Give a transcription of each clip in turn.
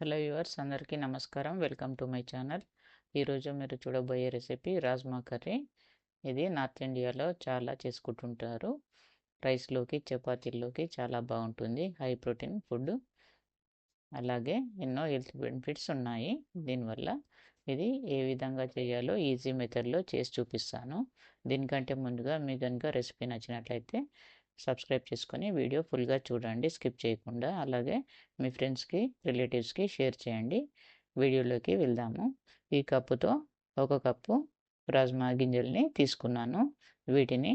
Hello viewers, అందరికీ నమస్కారం. Welcome to my channel. ఈరోజు మీరు చూడబోయే రెసిపీ రాజ్మా కర్రీ. ఇది నార్త్ ఇండియాలో చాలా చేసుకుంటుంటారు. రైస్లోకి, చపాతీల్లోకి చాలా బాగుంటుంది. హై ప్రోటీన్ ఫుడ్, అలాగే ఎన్నో హెల్త్ బెనిఫిట్స్ ఉన్నాయి దీనివల్ల. ఇది ఏ విధంగా చేయాలో ఈజీ మెథడ్లో చేసి చూపిస్తాను. దీనికంటే ముందుగా మీకు కనుక రెసిపీ నచ్చినట్లయితే సబ్స్క్రైబ్ చేసుకొని వీడియో ఫుల్గా చూడండి, స్కిప్ చేయకుండా. అలాగే మీ ఫ్రెండ్స్కి, రిలేటివ్స్కి షేర్ చేయండి. వీడియోలోకి వెళ్దాము. ఈ కప్పుతో 1 కప్పు రాజ్మా గింజల్ని తీసుకున్నాను. వీటిని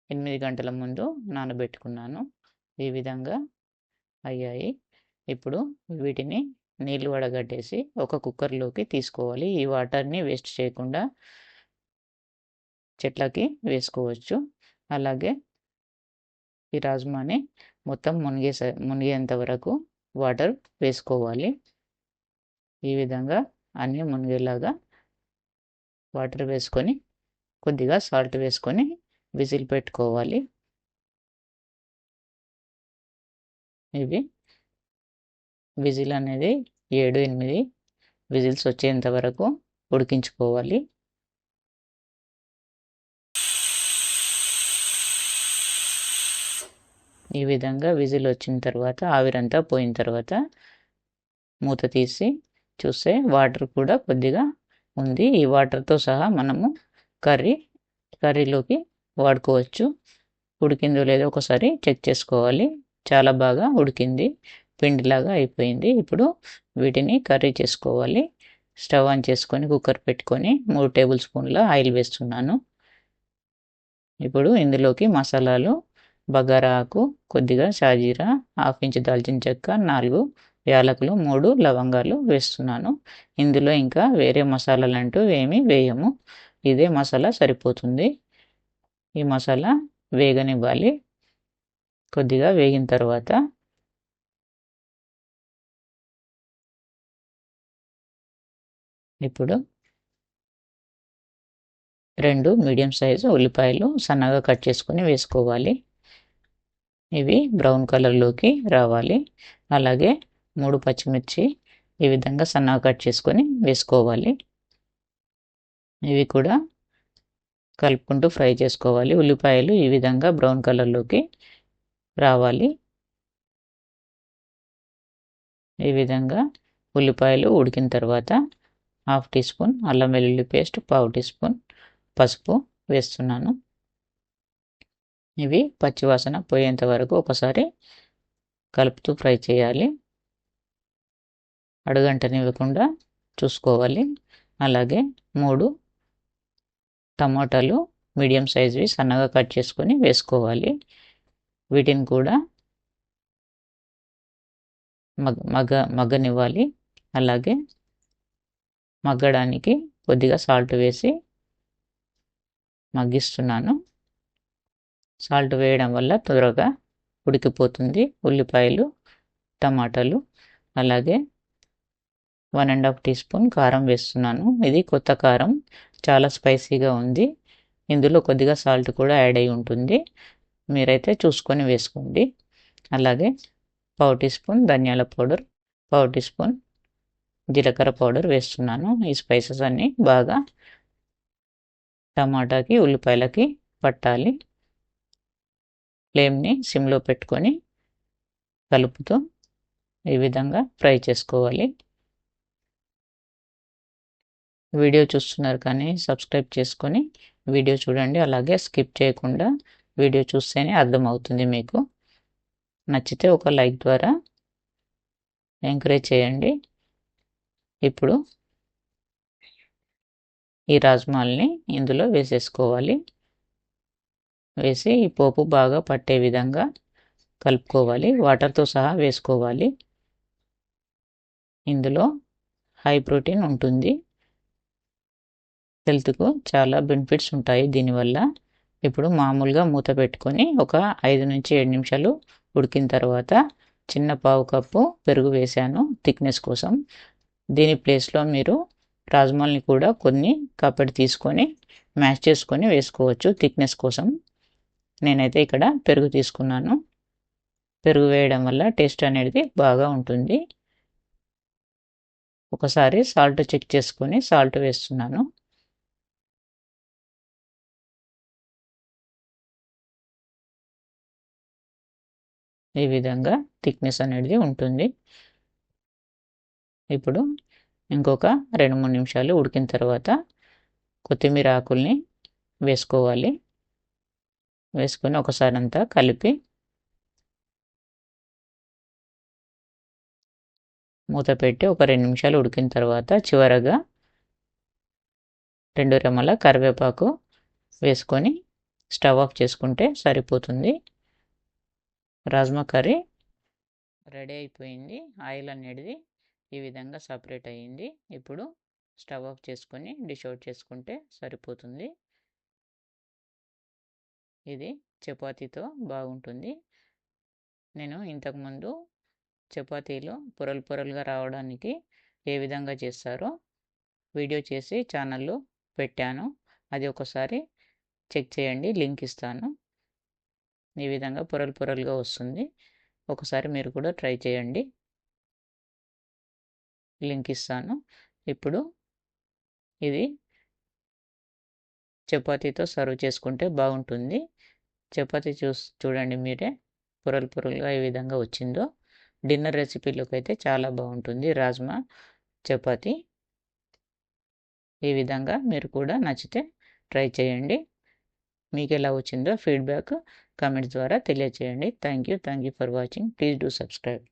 8 గంటల ముందు నానబెట్టుకున్నాను. ఈ విధంగా అయ్యాయి. ఇప్పుడు వీటిని నీళ్లు వడగట్టేసి ఒక కుక్కర్లోకి తీసుకోవాలి. ఈ వాటర్ని వేస్ట్ చేయకుండా చెట్లకి వేసుకోవచ్చు. అలాగే ఈ రాజ్మాని మొత్తం మునిగేంత వరకు వాటర్ వేసుకోవాలి. ఈ విధంగా అన్నీ మునిగేలాగా వాటర్ వేసుకొని కొద్దిగా సాల్ట్ వేసుకొని విజిల్ పెట్టుకోవాలి. ఇవి విజిల్ అనేది 7-8 విజిల్స్ వచ్చేంత వరకు ఉడికించుకోవాలి. ఈ విధంగా విజిల్ వచ్చిన తర్వాత, ఆవిరంతా పోయిన తర్వాత మూత తీసి చూస్తే వాటర్ కూడా కొద్దిగా ఉంది. ఈ వాటర్తో సహా మనము కర్రీలోకి వాడుకోవచ్చు. ఉడికిందో లేదో ఒకసారి చెక్ చేసుకోవాలి. చాలా బాగా ఉడికింది, పిండిలాగా అయిపోయింది. ఇప్పుడు వీటిని కర్రీ చేసుకోవాలి. స్టవ్ ఆన్ చేసుకొని కుక్కర్ పెట్టుకొని 3 టేబుల్ స్పూన్ల ఆయిల్ వేస్తున్నాను. ఇప్పుడు ఇందులోకి మసాలాలు: బగారా ఆకు, కొద్దిగా షాజీరా, 1/2 ఇంచు దాల్చిన చెక్క, 4 యాలకులు, 3 లవంగాలు వేస్తున్నాను. ఇందులో ఇంకా వేరే మసాలాలు అంటూ ఏమీ వేయము. ఇదే మసాలా సరిపోతుంది. ఈ మసాలా వేగనివ్వాలి. కొద్దిగా వేగిన తర్వాత ఇప్పుడు 2 మీడియం సైజు ఉల్లిపాయలు సన్నగా కట్ చేసుకొని వేసుకోవాలి. ఇవి బ్రౌన్ కలర్లోకి రావాలి. అలాగే 3 పచ్చిమిర్చి ఈ విధంగా సన్నగా కట్ చేసుకొని వేసుకోవాలి. ఇవి కూడా కలుపుకుంటూ ఫ్రై చేసుకోవాలి. ఉల్లిపాయలు ఈ విధంగా బ్రౌన్ కలర్లోకి రావాలి. ఈ విధంగా ఉల్లిపాయలు ఉడికిన తర్వాత 1/2 టీ స్పూన్ అల్లం వెల్లుల్లి పేస్ట్, 1/2 టీ స్పూన్ పసుపు వేస్తున్నాను. ఇవి పచ్చివాసన పోయేంత వరకు ఒకసారి కలుపుతూ ఫ్రై చేయాలి. అడుగంటనివ్వకుండా చూసుకోవాలి. అలాగే 3 టమాటాలు మీడియం సైజువి సన్నగా కట్ చేసుకొని వేసుకోవాలి. వీటిని కూడా మగ్గనివ్వాలి. అలాగే మగ్గడానికి కొద్దిగా సాల్ట్ వేసి మగ్గిస్తున్నాను. సాల్ట్ వేయడం వల్ల త్వరగా ఉడికిపోతుంది ఉల్లిపాయలు, టమాటాలు. అలాగే 1.5 టీ స్పూన్ కారం వేస్తున్నాను. ఇది కొత్త కారం, చాలా స్పైసీగా ఉంది. ఇందులో కొద్దిగా సాల్ట్ కూడా యాడ్ అయి ఉంటుంది. మీరైతే చూసుకొని వేసుకోండి. అలాగే 1/2 టీ స్పూన్ ధనియాల పౌడర్, 1/2 టీ స్పూన్ జీలకర్ర పౌడర్ వేస్తున్నాను. ఈ స్పైసెస్ అన్నీ బాగా టమాటాకి, ఉల్లిపాయలకి పట్టాలి. ఫ్లేమ్ని సిమ్లో పెట్టుకొని కలుపుతూ ఈ విధంగా ఫ్రై చేసుకోవాలి. వీడియో చూస్తున్నారు కానీ సబ్స్క్రైబ్ చేసుకొని వీడియో చూడండి. అలాగే స్కిప్ చేయకుండా వీడియో చూస్తేనే అర్థమవుతుంది మీకు. నచ్చితే ఒక లైక్ ద్వారా ఎంకరేజ్ చేయండి. ఇప్పుడు ఈ రాజ్మాల్ని ఇందులో వేసేసుకోవాలి. వేసి ఈ పోపు బాగా పట్టే విధంగా కలుపుకోవాలి. వాటర్తో సహా వేసుకోవాలి. ఇందులో హై ప్రోటీన్ ఉంటుంది. హెల్త్కు చాలా బెనిఫిట్స్ ఉంటాయి దీనివల్ల. ఇప్పుడు మామూలుగా మూత పెట్టుకొని ఒక 5-7 నిమిషాలు ఉడికిన తర్వాత చిన్న 1/2 కప్పు పెరుగు వేశాను థిక్నెస్ కోసం. దీని ప్లేస్లో మీరు రాజ్మాల్ని కూడా కొన్ని కప్పెడు తీసుకొని మ్యాష్ చేసుకొని వేసుకోవచ్చు థిక్నెస్ కోసం. నేనైతే ఇక్కడ పెరుగు తీసుకున్నాను. పెరుగు వేయడం వల్ల టేస్ట్ అనేది బాగా ఉంటుంది. ఒకసారి సాల్ట్ చెక్ చేసుకొని సాల్ట్ వేస్తున్నాను. ఈ విధంగా థిక్నెస్ అనేది ఉంటుంది. ఇప్పుడు ఇంకొక 2-3 నిమిషాలు ఉడికిన తర్వాత కొత్తిమీర ఆకుల్ని వేసుకోవాలి. వేసుకొని ఒకసారి అంతా కలిపి మూత పెట్టి ఒక 2 నిమిషాలు ఉడికిన తర్వాత చివరగా 2 రెమ్మల కరివేపాకు వేసుకొని స్టవ్ ఆఫ్ చేసుకుంటే సరిపోతుంది. రాజ్మా కర్రీ రెడీ అయిపోయింది. ఆయిల్ అనేది ఈ విధంగా సపరేట్ అయ్యింది. ఇప్పుడు స్టవ్ ఆఫ్ చేసుకొని డిష్ అవుట్ చేసుకుంటే సరిపోతుంది. ఇది చపాతీతో బాగుంటుంది. నేను ఇంతకుముందు చపాతీలు పొరలు పొరలుగా రావడానికి ఏ విధంగా చేస్తారో వీడియో చేసి ఛానల్లో పెట్టాను. అది ఒకసారి చెక్ చేయండి, లింక్ ఇస్తాను. ఈ విధంగా పొరలు పొరలుగా వస్తుంది. ఒకసారి మీరు కూడా ట్రై చేయండి, లింక్ ఇస్తాను. ఇప్పుడు ఇది చపాతీతో సర్వ్ చేసుకుంటే బాగుంటుంది. చపాతీ చూడండి మీరే పొరలు పొరలుగా ఏ విధంగా వచ్చిందో. డిన్నర్ రెసిపీలోకి అయితే చాలా బాగుంటుంది రాజ్మా చపాతీ. ఈ విధంగా మీరు కూడా నచ్చితే ట్రై చేయండి. మీకు ఎలా వచ్చిందో ఫీడ్బ్యాక్ కామెంట్స్ ద్వారా తెలియచేయండి. Thank you for watching. Please do subscribe.